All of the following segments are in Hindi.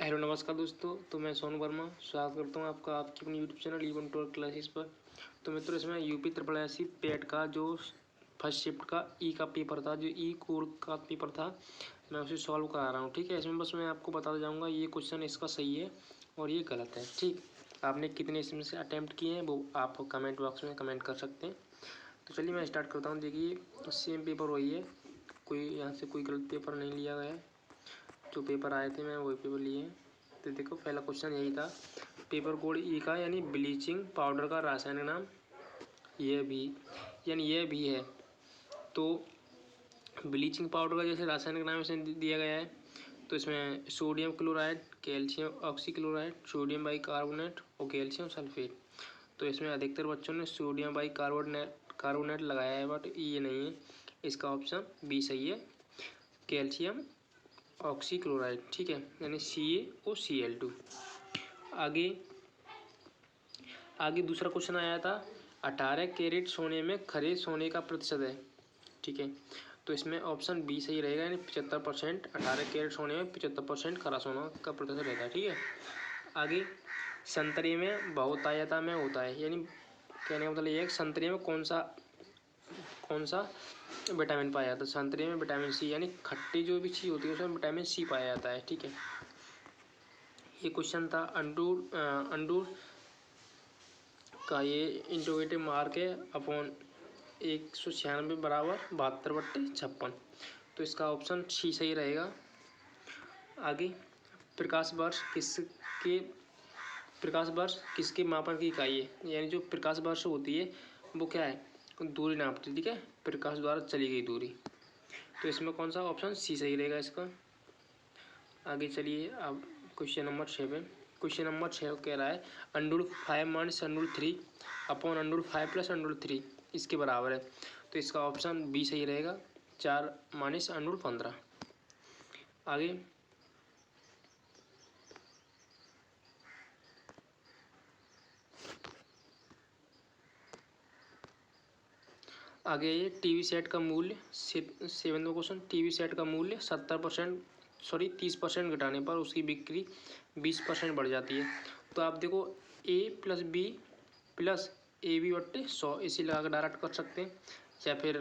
हेलो नमस्कार दोस्तों। तो मैं सोनू वर्मा स्वागत करता हूँ आपका आपकी अपनी YouTube channel even tour classes पर। तो मित्रों, इसमें यूपी त्रिपल पेट का जो फर्स्ट शिफ्ट का का पेपर था, जो कोर का पेपर था, मैं उसे सॉल्व करा रहा हूँ। ठीक है, इसमें बस मैं आपको बताता जाऊँगा ये क्वेश्चन इसका सही है और ये गलत है। ठीक, आपने कितने इसमें से अटैम्प्ट किए हैं वो आप कमेंट बॉक्स में कमेंट कर सकते हैं। तो चलिए मैं स्टार्ट करता हूँ। देखिए, सेम पेपर वही है, कोई यहाँ से कोई गलत पेपर नहीं लिया गया है। जो पेपर आए थे मैं वही पेपर लिए हैं। तो देखो, पहला क्वेश्चन यही था, पेपर कोड का यानी ब्लीचिंग पाउडर का रासायनिक नाम यह भी है। तो ब्लीचिंग पाउडर का जैसे रासायनिक नाम इसे दिया गया है, तो इसमें sodium chloride, calcium oxychloride, sodium bicarbonate और कैल्शियम सल्फेट। तो इसमें अधिकतर बच्चों ने सोडियम बाइकार्बोनेट लगाया है, बट ये नहीं है। इसका ऑप्शन बी सही है, कैल्शियम ऑक्सीक्लोराइड। ठीक है, यानी CaOCl2। आगे आगे दूसरा क्वेश्चन आया था, 18 कैरेट सोने में खरे सोने का प्रतिशत है। ठीक है, तो इसमें ऑप्शन बी सही रहेगा, यानी 75%। 18 कैरेट सोने में 75% खरा सोना का प्रतिशत रहता है। ठीक है, आगे संतरे में बहुतायता में होता है, यानी कहने का मतलब ये है कि संतरे में कौन सा विटामिन पाया जाता है। संतरे में विटामिन सी, यानी खट्टी जो भी चीज़ होती है उसमें विटामिन सी पाया जाता है। ठीक है, ये क्वेश्चन था अंडूर का, ये इंटरोगेटिव मार्क है अपॉन 196 बराबर 72/56। तो इसका ऑप्शन सी सही रहेगा। आगे प्रकाश वर्ष किसके मापन की इकाई है, यानी जो प्रकाश वर्ष होती है वो क्या है, दूरी नापती है। ठीक है, प्रकाश द्वारा चली गई दूरी। तो इसमें कौन सा ऑप्शन सी सही रहेगा इसका। आगे चलिए, अब क्वेश्चन नंबर 7। क्वेश्चन नंबर 6 कह रहा है, √5 - √3 अपॉन √5 + √3 इसके बराबर है। तो इसका ऑप्शन बी सही रहेगा, 4 - √15। आगे ये टीवी सेट का मूल्य 7वां क्वेश्चन, टीवी सेट का मूल्य 30% घटाने पर उसकी बिक्री 20% बढ़ जाती है। तो आप देखो, A+B + AB/100 इसे लगा कर डायरेक्ट कर सकते हैं, या फिर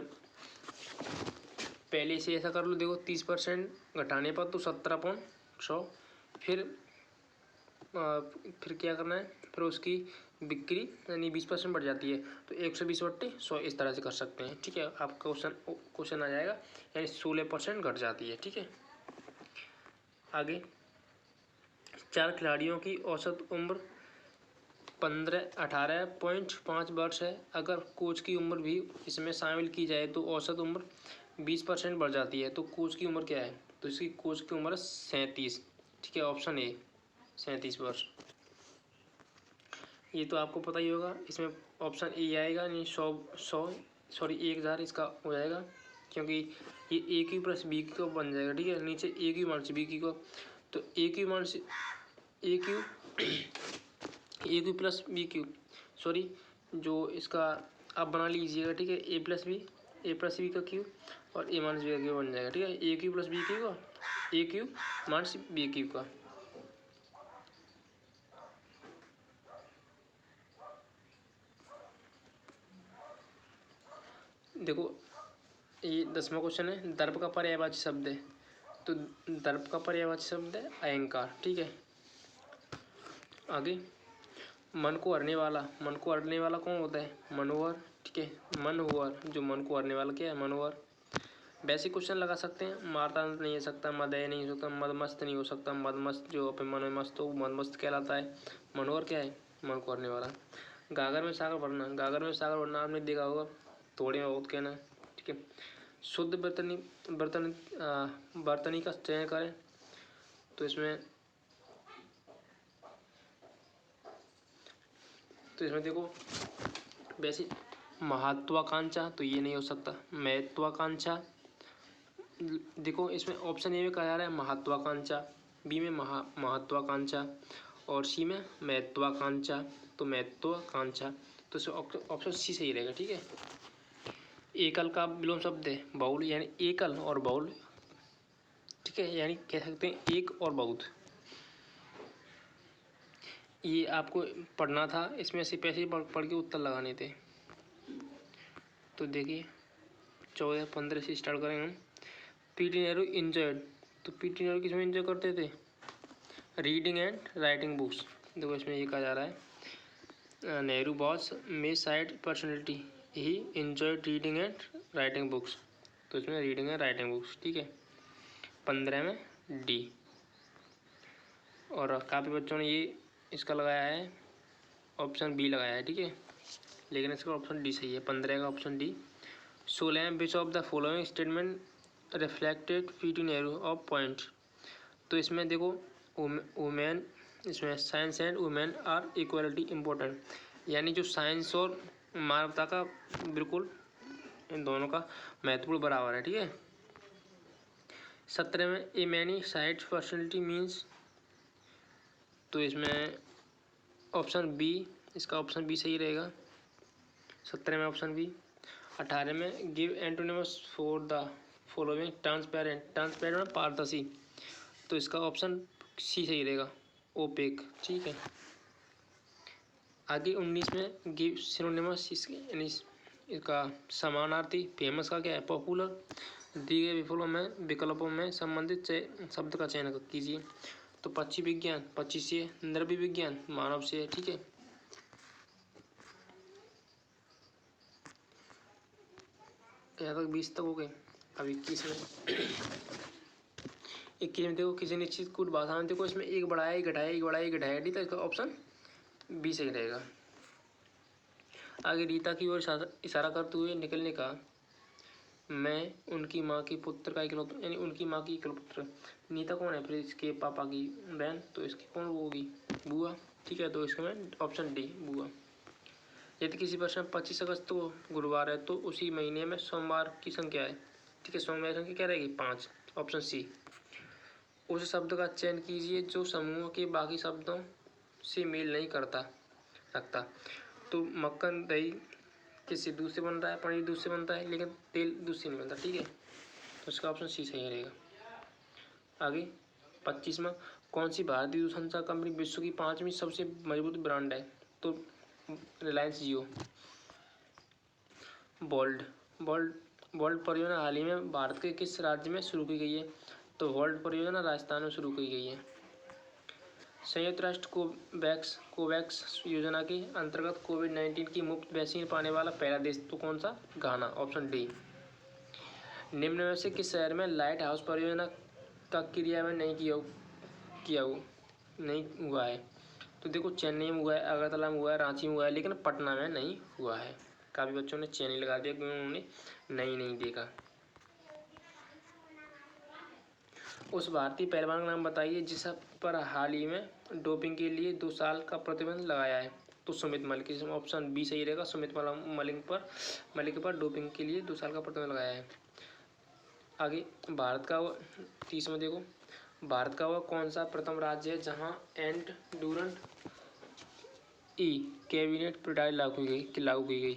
पहले से ऐसा कर लो। देखो, 30% घटाने पर तो 17/100, फिर क्या करना है, फिर उसकी बिक्री यानी 20% बढ़ जाती है, तो 120/100 इस तरह से कर सकते हैं। ठीक है, आपका क्वेश्चन आ जाएगा, यानी 16% घट जाती है। ठीक है, आगे 4 खिलाड़ियों की औसत उम्र 18.5 वर्ष है। अगर कोच की उम्र भी इसमें शामिल की जाए तो औसत उम्र 20% बढ़ जाती है। तो कोच की उम्र क्या है, तो इसकी कोच की उम्र 37। ठीक है, ऑप्शन ए 37 वर्ष। ये तो आपको पता ही होगा, इसमें ऑप्शन ए आएगा, नहीं 1000 इसका हो जाएगा, क्योंकि ये A cube plus B cube बन जाएगा। ठीक है, नीचे A cube minus B cube, तो A cube plus B cube, sorry, जो इसका आप बना लीजिएगा। ठीक है, ए प्लस बी का क्यू और ए माइनस बी का क्यू बन जाएगा। ठीक है, A cube plus B cube का, A cube minus B cube का। देखो, ये 10वां क्वेश्चन है, दर्प का पर्यायवाची शब्द है। तो दर्प का पर्यायवाची शब्द है अहंकार। ठीक है, आगे मन को हरने वाला कौन होता है, मनोहर। ठीक है, मनोहर, जो मन को हरने वाला क्या है, मनोहर। बेसिक क्वेश्चन लगा सकते हैं, मारतांत नहीं हो सकता, मदय नहीं हो सकता, मदमस्त नहीं हो सकता। मदमस्त जो अपने मन में मस्त हो मदमस्त कहलाता है। मनोहर क्या है, मन को हरने वाला। गागर में सागर भरना आपने देखा होगा, थोड़े में बहुत कहना है। ठीक है, शुद्ध बर्तनी का चयन करें। तो इसमें देखो, वैसे महत्वाकांक्षा तो ये नहीं हो सकता। महत्वाकांक्षा, देखो इसमें ऑप्शन ए में कहा जा रहा है महत्वाकांक्षा, बी में महत्वाकांक्षा और सी में महत्वाकांक्षा। तो महत्वाकांक्षा, तो ऑप्शन सी सही रहेगा। ठीक है, एकल का विलोम शब्द है बहुल, यानी एकल और बहुल। ठीक है, यानी कह सकते हैं एक और बहुत। ये आपको पढ़ना था, इसमें से पैसे पढ़ के उत्तर लगाने थे। तो देखिए 14-15 से स्टार्ट करेंगे हम। पीटी नेहरू इंजॉयड, तो पीटी नेहरू किसमें इंजॉय करते थे? Reading and writing books. देखो इसमें ये कहा जा रहा है Nehru boss may side personality he enjoyed reading and writing books. तो इसमें रीडिंग एंड राइटिंग बुक्स, ठीक है। 15 में डी। और काफ़ी बच्चों ने ये इसका लगाया है ऑप्शन बी लगाया है, ठीक है, लेकिन इसका ऑप्शन डी सही है। 15 का option D. 16 which of the following statement reflected PT Nehru of point. तो इसमें देखो वुमेन, इसमें science and women are equality important, यानी जो साइंस और मानवता का बिल्कुल इन दोनों का महत्वपूर्ण बराबर है, ठीक है। 17 में a many side personality means, तो इसमें ऑप्शन बी, इसका ऑप्शन बी सही रहेगा। 17 में ऑप्शन बी। 18 में give antonyms for the following transparent, transparent पारदर्शी, तो इसका ऑप्शन सी सही रहेगा, ओपेक, ठीक है। आगे 19 में गिव सिनोनिमस, यानी इसका समानार्थी, फेमस का क्या है? पॉपुलर। दिए गए विकल्पों में संबंधित शब्द का चयन कीजिए। तो पक्षी विज्ञान, पक्षी से, द्रव्य विज्ञान, मानव से, ठीक है। यहाँ तक 20 तक हो गए। अब 21 में 21 में देखो किसी निश्चित कूट भाषा में देखो इसमें एक बढ़ाया एक घटाया, एक बढ़ाया एक घटाया डी, तो इसका ऑप्शन बी सही रहेगा। आगे रीता की ओर इशारा करते हुए निकलने का, मैं उनकी माँ की पुत्र का इकलौता, यानी उनकी माँ की इकलौता पुत्र। नीता कौन है? फिर इसके पापा की बहन, तो इसकी कौन होगी? बुआ, ठीक है। तो इसका मैं ऑप्शन डी, बुआ। यदि किसी प्रश्न 25 अगस्त को गुरुवार है तो उसी महीने में सोमवार की संख्या है, ठीक है, सोमवार की संख्या क्या रहेगी? 5, ऑप्शन सी। उस शब्द का चयन कीजिए जो समूह के बाकी शब्दों से मेल नहीं रखता। तो मक्खन दही किससे? दूध से बन रहा है, पनीर दूध से बनता है, लेकिन तेल दूध से नहीं बनता, ठीक है। तो इसका ऑप्शन सी सही रहेगा। आगे 25वां, कौन सी भारतीय दूरसंचार कंपनी विश्व की 5वीं सबसे मजबूत ब्रांड है? तो रिलायंस जियो। वोल्ट परियोजना हाल ही में भारत के किस राज्य में शुरू की गई है? तो वोल्ट परियोजना राजस्थान में शुरू की गई है। संयुक्त राष्ट्र कोवैक्स योजना के अंतर्गत कोविड-19 की मुफ्त वैक्सीन पाने वाला पहला देश तो कौन सा? घाना, ऑप्शन डी। निम्न में से किस शहर में लाइट हाउस परियोजना का क्रियान्वयन नहीं हुआ है? तो देखो चेन्नई में हुआ है, अगरतला में हुआ है, रांची में हुआ है, लेकिन पटना में नहीं हुआ है। काफ़ी बच्चों ने चेन्नई लगा दिया क्योंकि उन्होंने नहीं देखा। उस भारतीय पहलवान का नाम बताइए जिस पर हाल ही में डोपिंग के लिए 2 साल का प्रतिबंध लगाया है। तो सुमित मलिक, इसमें ऑप्शन बी सही रहेगा। सुमित मलिक पर डोपिंग के लिए 2 साल का प्रतिबंध लगाया है। आगे भारत का 30वां देखो, भारत का वह कौन सा प्रथम राज्य है जहां एंडूरेंट ई कैबिनेट प्रणाली लागू की गई?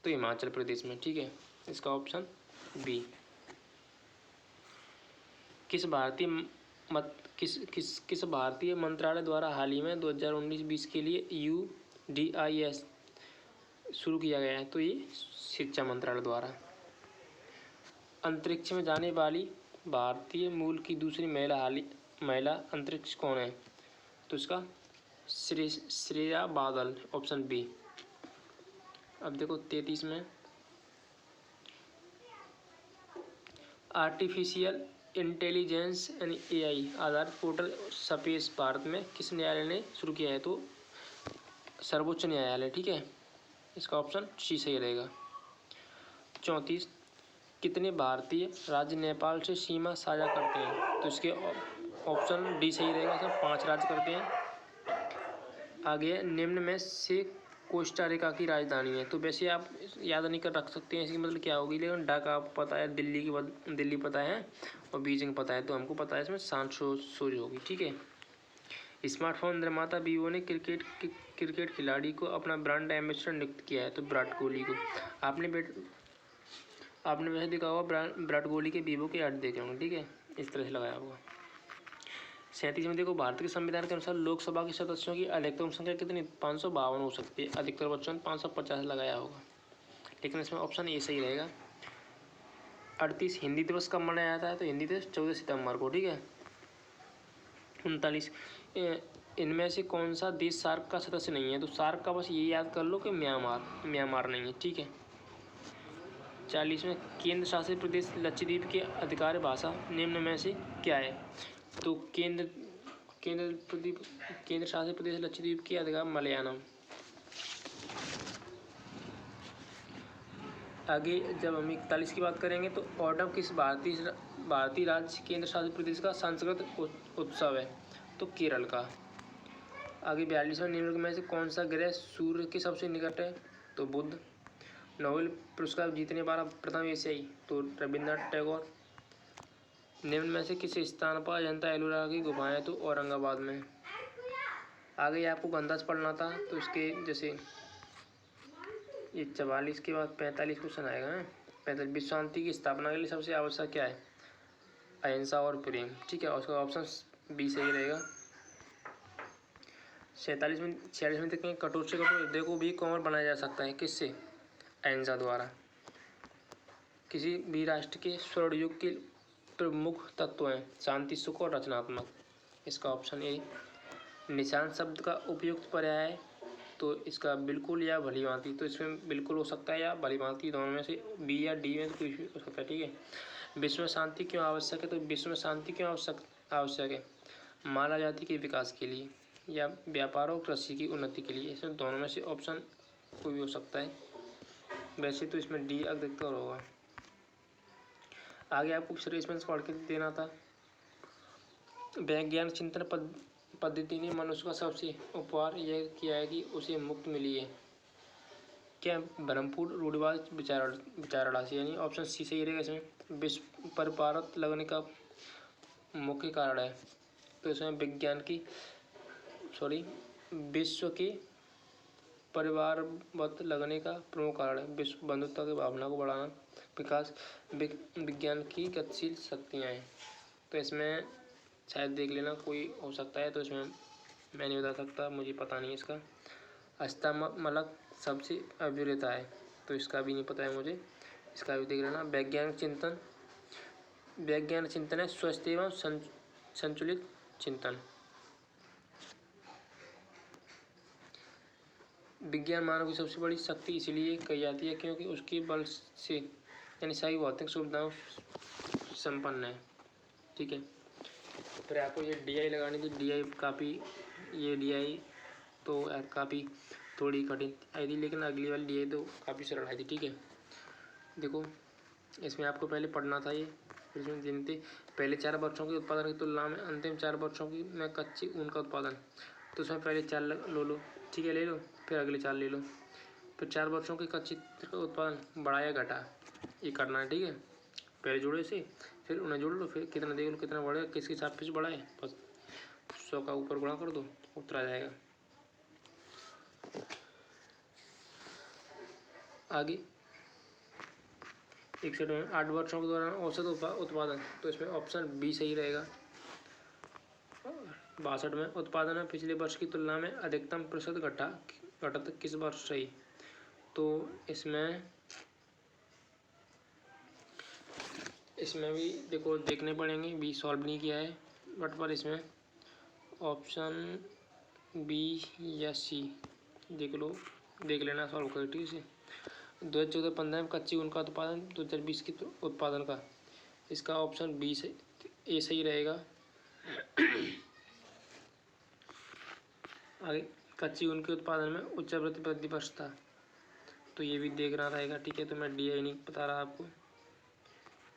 तो हिमाचल प्रदेश में, ठीक है। इसका ऑप्शन बी। किस भारतीय मंत्रालय द्वारा हाल ही में 2019-20 के लिए UDIS शुरू किया गया है? तो ये शिक्षा मंत्रालय द्वारा। अंतरिक्ष में जाने वाली भारतीय मूल की दूसरी महिला अंतरिक्ष कौन है? तो इसका श्रेया बादल, ऑप्शन बी। अब देखो 33 में आर्टिफिशियल इंटेलिजेंस यानी AI आधारित पोर्टल स्पेस भारत में किस न्यायालय ने शुरू किया है? तो सर्वोच्च न्यायालय, ठीक है। इसका ऑप्शन सी सही रहेगा। 34, कितने भारतीय राज्य नेपाल से सीमा साझा करते हैं? तो इसके ऑप्शन डी सही रहेगा, सब 5 राज्य करते हैं। आगे निम्न में से कोस्टा रिका की राजधानी है? तो वैसे आप याद नहीं कर रख सकते हैं इसकी मतलब क्या होगी, लेकिन ढाका आपको पता है, दिल्ली पता है और बीजिंग पता है, तो हमको पता है इसमें सांसोज होगी, ठीक है। स्मार्टफोन निर्माता वीवो ने क्रिकेट खिलाड़ी को अपना ब्रांड एम्बेसडर नियुक्त किया है? तो विराट कोहली को। आपने वैसे देखा होगा विराट कोहली के वीवो के ऐड देखे होंगे, ठीक है, इस तरह से लगाया होगा। 37 में देखो, भारत के संविधान के अनुसार लोकसभा के सदस्यों की अधिकतम संख्या कितनी 552 हो सकती है। अधिकतर बच्चों ने 550 लगाया होगा, लेकिन इसमें ऑप्शन ए सही रहेगा। 38 हिंदी दिवस कब मनाया जाता है, तो हिंदी दिवस 14 सितंबर को, ठीक है। 39 इनमें से कौन सा देश सार्क का सदस्य नहीं है, तो सार्क का बस ये याद कर लो कि म्यांमार नहीं है, ठीक है। 40 में केंद्र शासित प्रदेश लक्षद्वीप की आधिकारिक भाषा निम्न में से क्या है, तो केंद्र शासित प्रदेश लक्षद्वीप की आधिकारिक मलयालम। आगे जब हम 41 की बात करेंगे तो ओणम किस भारतीय राज्य केंद्र शासित प्रदेश का सांस्कृतिक उत्सव है, तो केरल का। आगे 42 में निम्नलिखित में से कौन सा ग्रह सूर्य के सबसे निकट है, तो बुध। नोबेल पुरस्कार जीतने वाला प्रथम एशियाई, तो रविन्द्रनाथ टैगोर। निम्न में से किस स्थान पर अजंता एलोरा की गुफाएं हैं, तो औरंगाबाद में। आगे आपको गंदाज पढ़ना था, तो इसके जैसे ये 44 के बाद 45 क्वेश्चन आएगा। 45 विश्व शांति की स्थापना के लिए सबसे आवश्यक क्या है, अहिंसा और प्रेम, ठीक है। उसका ऑप्शन बी सही रहेगा। 46 में देखेंगे, कठोर से कठोर हृदय को भी कोमल बनाया जा सकता है, किससे, अहिंसा द्वारा। किसी भी राष्ट्र के स्वर्ण युग के प्रमुख तत्व हैं शांति, सुख और रचनात्मक, इसका ऑप्शन ए। निशान शब्द का उपयुक्त पर्याय है, तो इसका बिल्कुल या भली भांति, तो इसमें बिल्कुल हो सकता है या भली भांति, दोनों में से बी या डी में कुछ भी हो सकता है, ठीक है। विश्व में शांति क्यों आवश्यक है, तो विश्व में शांति क्यों आवश्यक है, मानव जाति के विकास के लिए या व्यापार और कृषि की उन्नति के लिए। इसमें दोनों में से ऑप्शन कोई भी हो सकता है, वैसे तो इसमें डी अधिकतर होगा। आगे आपको इसमें पढ़ के देना था, वैज्ञानिक चिंतन पद्धति ने मनुष्य का सबसे उपहार यह किया है कि उसे मुक्त मिली है, क्या, ब्रह्मपुर रूढ़िवाद विचारधारा से, यानी ऑप्शन सी सही रहेगा। इसमें विश्व पर भारत लगने का मुख्य कारण है, तो इसमें विश्व के परिवारवत लगने का प्रमुख कारण है विश्व बंधुत्व की भावना को बढ़ाना, विकास, विज्ञान की गतिशील शक्तियाँ हैं। तो इसमें शायद देख लेना कोई हो सकता है, तो इसमें मैं नहीं बता सकता, मुझे पता नहीं इसका। अष्टमलक सबसे अभिनेता है, तो इसका भी नहीं पता है मुझे, इसका भी देख लेना। वैज्ञानिक चिंतन है स्वस्थ एवं संतुलित चिंतन। विज्ञान मानव की सबसे बड़ी शक्ति इसलिए कही जाती है क्योंकि उसके बल से यानी सभी भौतिक सुविधाओं संपन्न है, ठीक है। फिर आपको ये DI लगानी थी, DI काफ़ी, ये DI तो यार काफ़ी थोड़ी कठिन आई थी, लेकिन अगली वाली DI तो काफ़ी सरल आई थी, ठीक है। देखो इसमें आपको पहले पढ़ना था, ये फिर इसमें देने थे पहले 4 वर्षों के उत्पादन की तुलना में अंतिम 4 वर्षों की में कच्ची ऊन का उत्पादन, तो उसमें पहले 4 लो, ठीक है, ले लो, फिर अगले 4 ले लो, फिर 4 वर्षों के कच्ची का उत्पादन बढ़ा या घटा, ये करना है, ठीक है। पहले जोड़ो इसे, फिर उन्हें जोड़ लो, फिर कितना देख लो कितना बढ़ेगा, किसके हिसाब से बढ़ा है, बस 100 का ऊपर गुणा कर दो, उत्तर आ जाएगा। आगे 61 में 8 वर्षों के दौरान औसत उत्पादन, तो इसमें ऑप्शन बी सही रहेगा। 62 में उत्पादन में पिछले वर्ष की तुलना में अधिकतम प्रतिशत घटत किस वर्ष सही, तो इसमें भी देखो देखने पड़ेंगे, बी सॉल्व नहीं किया है बट पर इसमें ऑप्शन बी या सी देख लेना सॉल्व कर, ठीक है। 2014-15 में कच्ची ऊन का उत्पादन 2020 के उत्पादन का, इसका ऑप्शन बी से ए सही रहेगा। आगे कच्ची ऊन के उत्पादन में उच्च वृद्धि वर्ष था, तो ये भी देखना रहेगा, ठीक है। तो मैं DI नहीं बता रहा आपको,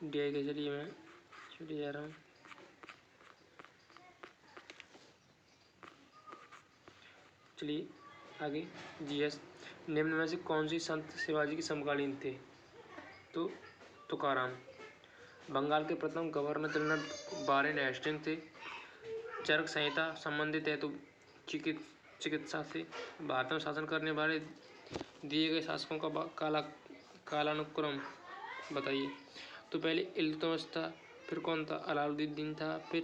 DI के जरिए मैं चले जा रहा हूँ। चलिए आगे GS, निम्न में से कौन सी संत शिवाजी के समकालीन थे, तो तुकाराम। बंगाल के प्रथम गवर्नर जनरल वारेन हेस्टिंग्स थे। चरक संहिता संबंधित है तो चिकित्सा से। भारत में शासन करने वाले दिए गए शासकों का कालानुक्रम बताइए, तो पहले इल्तुतमिश था, फिर कौन था, अलाउद्दीन था, फिर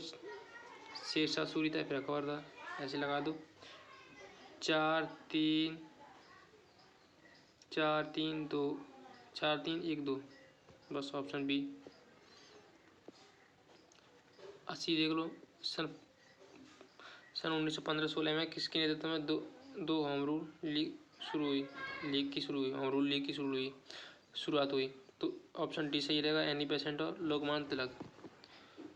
शेरशाह सूरी था फिर अकबर था, ऐसे लगा दो। 4-3 4-3-2 4-3-1-2 बस ऑप्शन बी। 80 देख लो। सन 1915-16 में किसके नेतृत्व में दो होम रूल लीग शुरू हुई होम रूल लीग की शुरुआत हुई। तो ऑप्शन डी सही रहेगा, एनी बेसेंट और लोकमान्य तिलक।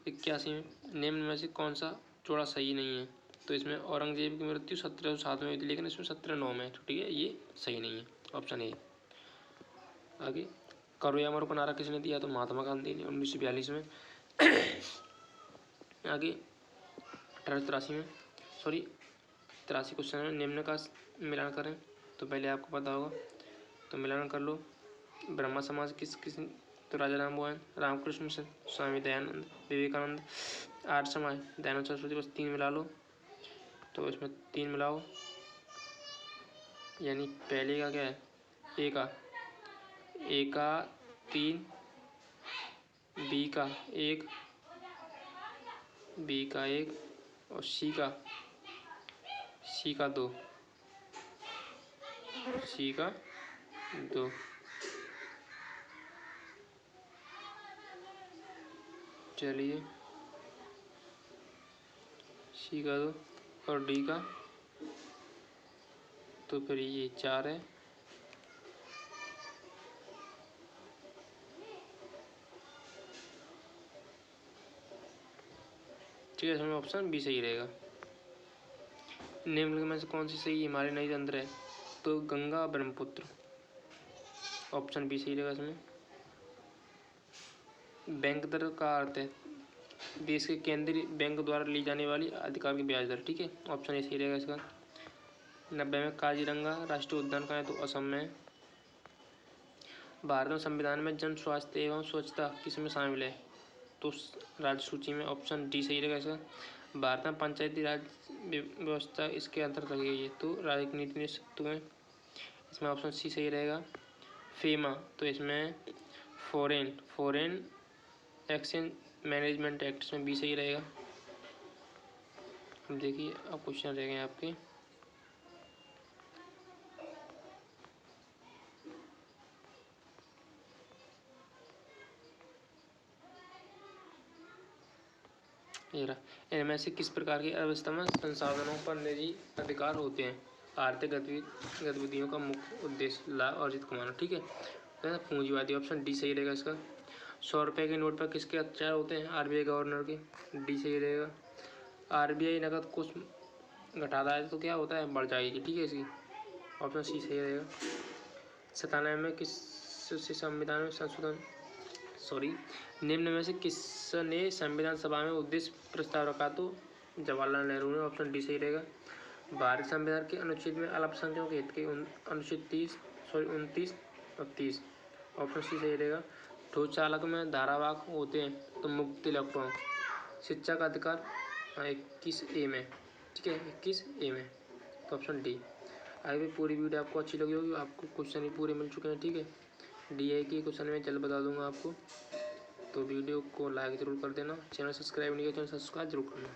81 में निम्न में से कौन सा जोड़ा सही नहीं है? तो इसमें औरंगजेब की मृत्यु 1707 में हुई थी, लेकिन इसमें 1709 में, ठीक है, ये सही नहीं है, ऑप्शन ए। आगे, करो या मरो का नारा किसने दिया? तो महात्मा गांधी ने 1942 में। आगे 1883 में, सॉरी 83 क्वेश्चन में, निम्न का मिलान करें। तो पहले आपको पता होगा, तो मिलान कर लो। ब्रह्मा समाज किस तो राजा राम मोहन, रामकृष्ण मिशन, स्वामी दयानंद, विवेकानंद। आर्य समाज दयानंद सरस्वती, बस 3 मिला लो। तो इसमें 3 मिलाओ, यानी पहले का क्या है? ए का 3, बी का 1, बी का 1 और सी का 2, सी का 2। चलिए, सी का 2 और डी का, तो फिर ये 4 है। ठीक है, इसमें ऑप्शन बी सही रहेगा। निम्नलिखित में से कौन सी सही हिमालय नदी तंत्र है? तो गंगा ब्रह्मपुत्र, ऑप्शन बी सही रहेगा इसमें। बैंक दर का अर्थ है देश के केंद्रीय बैंक द्वारा ली जाने वाली अधिकार की ब्याज दर, ठीक है, ऑप्शन ए सही रहेगा इसका। 90 में काजीरंगा राष्ट्रीय उद्यान कहाँ है? तो असम में। भारत में संविधान में जन स्वास्थ्य एवं स्वच्छता किसमें शामिल है? तो राज्य सूची में, ऑप्शन डी सही रहेगा इसका। भारत में पंचायती राज व्यवस्था इसके अंतर्गत रखी गई है, तो राज्य नीति नियंत्रण में, इसमें ऑप्शन सी सही रहेगा। फेमा, तो इसमें फॉरेन एक्सचेंज मैनेजमेंट एक्ट, इसमें बी सही रहेगा। अब देखिए, अब क्वेश्चन रह गए आपके। ये रहा, इनमें से किस प्रकार की अर्थव्यवस्था में संसाधनों पर निजी अधिकार होते हैं? आर्थिक गतिविधियों का मुख्य उद्देश्य लाभ अर्जित कमाना, ठीक है, तो पूंजीवादी, ऑप्शन डी सही रहेगा इसका। 100 रुपये के नोट पर किसके अत्याचार होते हैं? आरबीआई गवर्नर के, डी सही रहेगा। आरबीआई नकद कुछ घटाता है तो क्या होता है? बढ़ जाएगी, ठीक है, इसकी ऑप्शन सी सही रहेगा। 97 में किससे संविधान में संशोधन, निम्न में से किसने संविधान सभा में उद्देश्य प्रस्ताव रखा? तो जवाहरलाल नेहरू ने, ऑप्शन डी सही रहेगा। भारतीय संविधान के अनुच्छेद में अल्पसंख्यकों के हित के अनुच्छेद 29 और 30, ऑप्शन सी सही रहेगा। ठोस चालक में धारावाहक होते हैं तो मुक्त इलेक्ट्रॉन। शिक्षा का अधिकार 21A में, ठीक है, 21A में, तो ऑप्शन डी। आई भी पूरी वीडियो आपको अच्छी लगी होगी, आपको क्वेश्चन भी पूरे मिल चुके हैं, ठीक है। डीआई की क्वेश्चन में जल्द बता दूंगा आपको, तो वीडियो को लाइक ज़रूर कर देना। चैनल सब्सक्राइब नहीं किया, चैनल सब्सक्राइब जरूर करना।